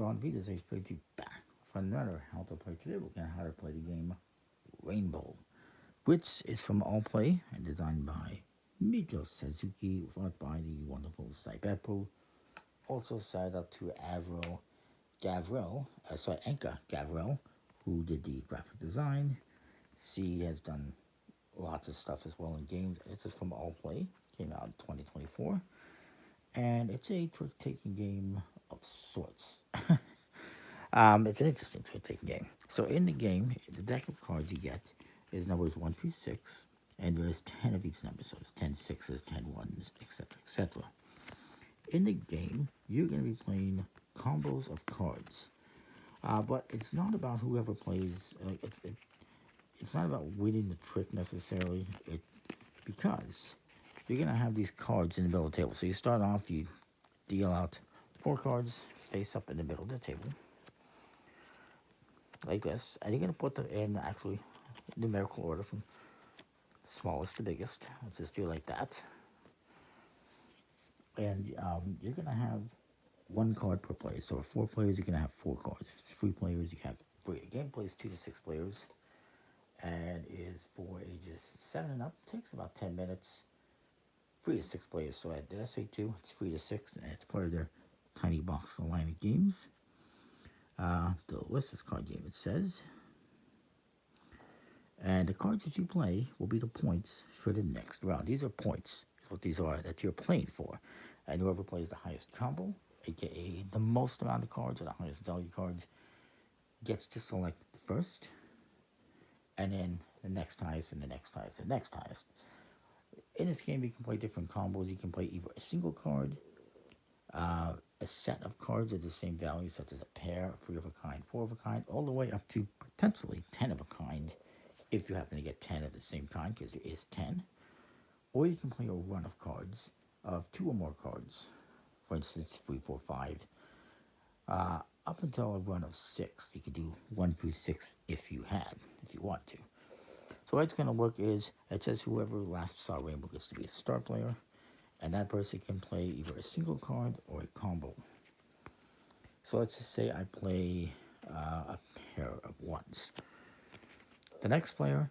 everyone, Vita's H32 back for another How to Play. Today we're going to how to play the game Rainbow, which is from All Play and designed by Mito Suzuki, art by the wonderful Saibepo. Also shout out to Anka Gavril, who did the graphic design. She has done lots of stuff as well in games. This is from All Play, came out in 2024, and it's a trick-taking game of sorts. It's an interesting trick-taking game. So in the game, the deck of cards you get is numbers 1 through 6, and there's 10 of each number, so it's 10 sixes, 10 ones, etc., etc. In the game, you're going to be playing combos of cards, but it's not about whoever plays. It's not about winning the trick necessarily. Because you're going to have these cards in the middle of the table. So you start off, you deal out 4 cards face up in the middle of the table, like this, and you're going to put them in actually numerical order from smallest to biggest. Let's just do it like that. And you're going to have 1 card per player. So 4 players, you're going to have 4 cards. If it's 3 players, you have 3. The game plays 2 to 6 players and is for ages 7 and up. Takes about 10 minutes. 3 to 6 players. So did I say 2? It's 3 to 6, and it's part of their tiny box line of games. What's this card game? It says, and the cards that you play will be the points for the next round. These are points. That's what these are that you're playing for. And whoever plays the highest combo, aka the most amount of cards or the highest value cards, gets to select first, and then the next highest, and the next highest, and the next highest. In this game, you can play different combos. You can play either a single card, a set of cards of the same value, such as a pair, 3 of a kind, 4 of a kind, all the way up to potentially 10 of a kind, if you happen to get 10 of the same kind, because there is 10. Or you can play a run of cards of 2 or more cards. For instance, 3, 4, 5. Up until a run of 6. You could do 1 through 6 if you want to. So how it's going to work is, it says whoever last saw Rainbow gets to be a star player, and that person can play either a single card or a combo. So let's just say I play a pair of 1s. The next player,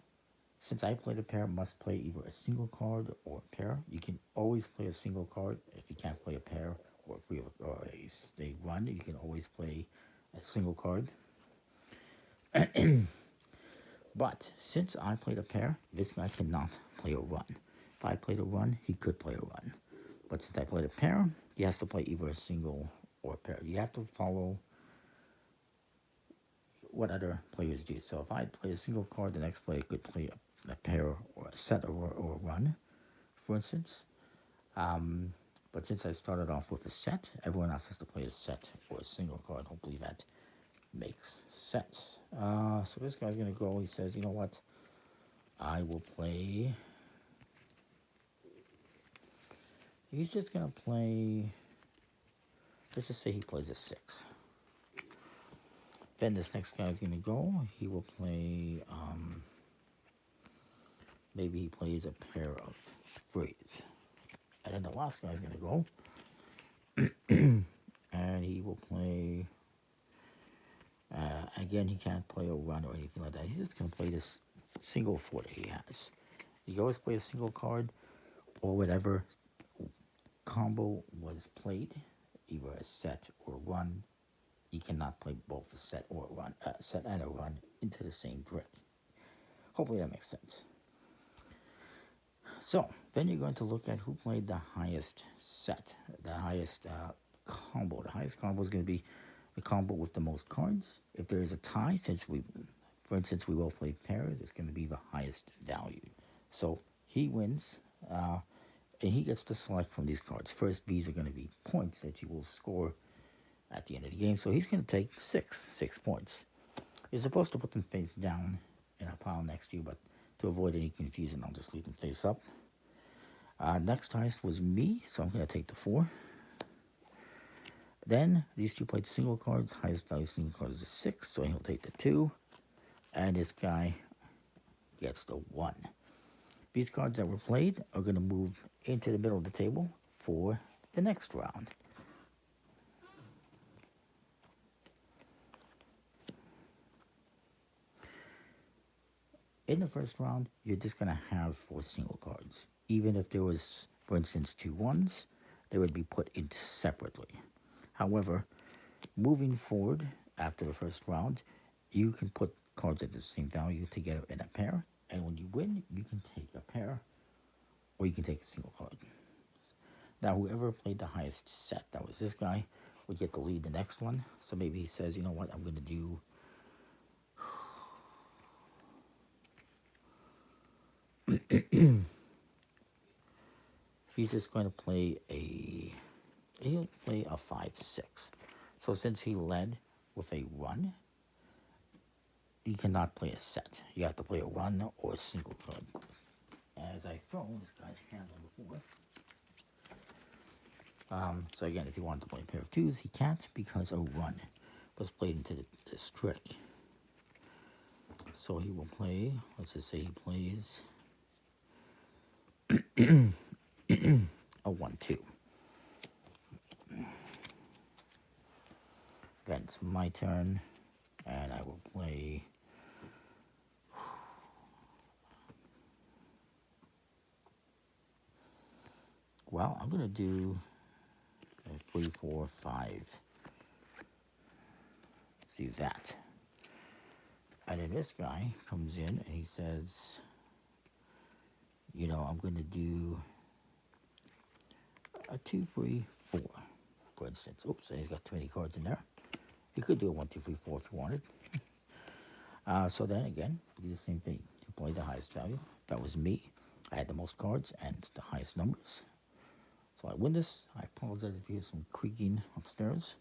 since I played a pair, must play either a single card or a pair. You can always play a single card if you can't play a pair or a 1. You can always play a single card. But since I played a pair, this guy cannot play a 1. If I played a 1, he could play a 1. But since I played a pair, he has to play either a single or a pair. You have to follow what other players do. So if I play a single card, the next player could play a pair or a set or a 1, for instance. But since I started off with a set, everyone else has to play a set or a single card. Hopefully that makes sense. So this guy's going to go, he says, you know what, I will play, he's just going to play, let's just say he plays a 6. Then this next guy's going to go, he will play, maybe he plays a pair of 3s. And then the last guy's going to go, and he will play, again, he can't play a 1 or anything like that. He's just going to play this single 4 that he has. You can always play a single card or whatever combo was played, either a set or 1. You cannot play both a set or a 1, set and a 1 into the same brick. Hopefully that makes sense. So then you're going to look at who played the highest set, the highest combo. The highest combo is going to be the combo with the most cards. If there is a tie, for instance, we both played pairs, it's going to be the highest value. So he wins, and he gets to select from these cards. First, these are going to be points that you will score at the end of the game. So he's going to take 6 points. You're supposed to put them face down in a pile next to you, but to avoid any confusion, I'll just leave them face up. Next highest was me, so I'm going to take the 4. Then these 2 played single cards. Highest value single card is a 6, so he'll take the 2. And this guy gets the 1. These cards that were played are going to move into the middle of the table for the next round. In the first round, you're just going to have 4 single cards. Even if there was, for instance, 2 ones, they would be put into separately. However, moving forward after the first round, you can put cards at the same value together in a pair, and when you win, you can take a pair, or you can take a single card. Now, whoever played the highest set, that was this guy, would get to lead the next one. So maybe he says, you know what, I'm going to do he's just going to play he'll play a 5-6. So since he led with a run, you cannot play a set. You have to play a run or a single card. As I throw this guy's hand on the floor. So again, if he wanted to play a pair of 2s, he can't because a run was played into the trick. So he will play, let's just say he plays a 1-2. Then it's my turn, and I will play well, I'm going to do a 3, 4, 5. See that. And then this guy comes in and he says, you know, I'm going to do a 2, 3, 4, for instance. Oops, and he's got too many cards in there. You could do a 1, 2, 3, 4 if you wanted. So then again, do the same thing. You play the highest value. That was me. I had the most cards and the highest numbers. So I win this. I apologize if you hear some creaking upstairs.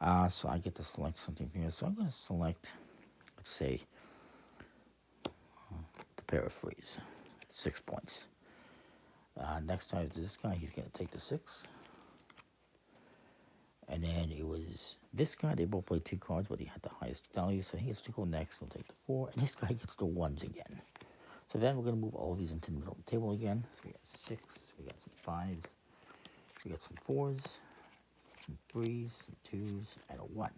So I get to select something here. So I'm going to select, let's say, the pair of 3s. 6 points. Next time this guy, he's going to take the 6. And then it was this guy. They both played 2 cards, but he had the highest value. So he gets to go next. He'll take the 4. And this guy gets the 1s again. So then we're going to move all of these into the middle of the table again. So we got 6. We got some 5s. We got some 4s. Some 3s. Some 2s. And a 1.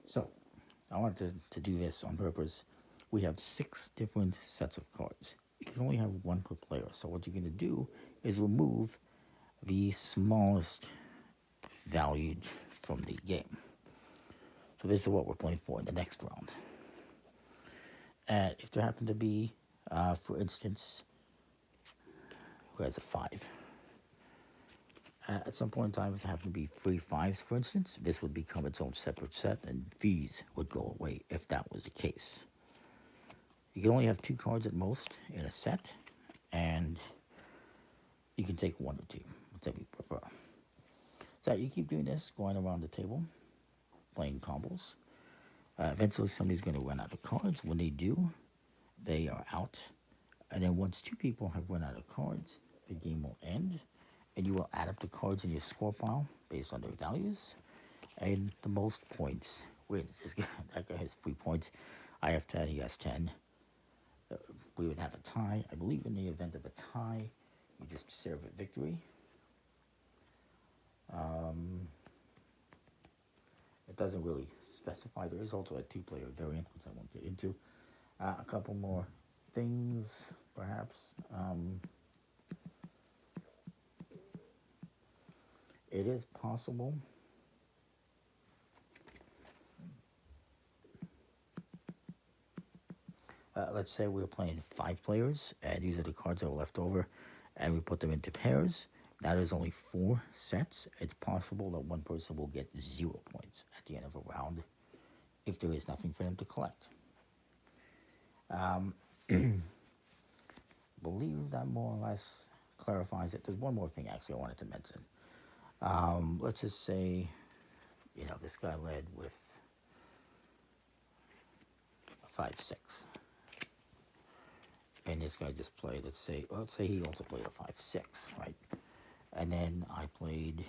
So I wanted to do this on purpose. We have 6 different sets of cards. You can only have 1 per player. So what you're going to do is remove the smallest valued from the game. So this is what we're playing for in the next round. And if there happen to be, for instance, who has a 5? At some point in time, if there happen to be 3 5s, for instance, this would become its own separate set, and these would go away if that was the case. You can only have 2 cards at most in a set, and you can take 1 or 2, whatever you prefer. So you keep doing this, going around the table, playing combos. Eventually somebody's going to run out of cards. When they do, they are out. And then once 2 people have run out of cards, the game will end. And you will add up the cards in your score file based on their values. And the most points wins. That guy has 3 points. I have 10, he has 10. We would have a tie. I believe in the event of a tie, you just serve a victory. It doesn't really specify. There is also a 2-player variant, which I won't get into. A couple more things, perhaps. It is possible let's say we're playing 5 players, and these are the cards that are left over, and we put them into pairs. Now there's only 4 sets. It's possible that one person will get 0 points at the end of a round if there is nothing for them to collect. Believe that more or less clarifies it. There's one more thing actually I wanted to mention. Let's just say, you know, this guy led with a 5-6. And this guy just played, let's say he also played a 5-6, right? And then I played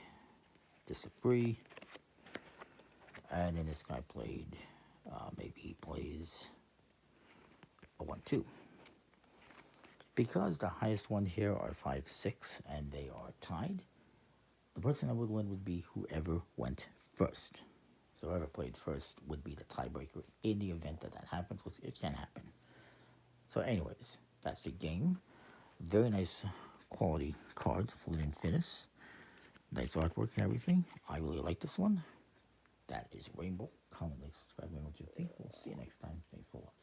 just a 3. And then this guy played, maybe he plays a 1-2. Because the highest one here are 5-6 and they are tied, the person that would win would be whoever went first. So whoever played first would be the tiebreaker in the event that that happens, which it can happen. So anyways, that's the game. Very nice quality cards, flint and finis. Nice artwork and everything. I really like this one. That is Rainbow. Comment, like, subscribe, and what you think. We'll see you next time. Thanks for watching.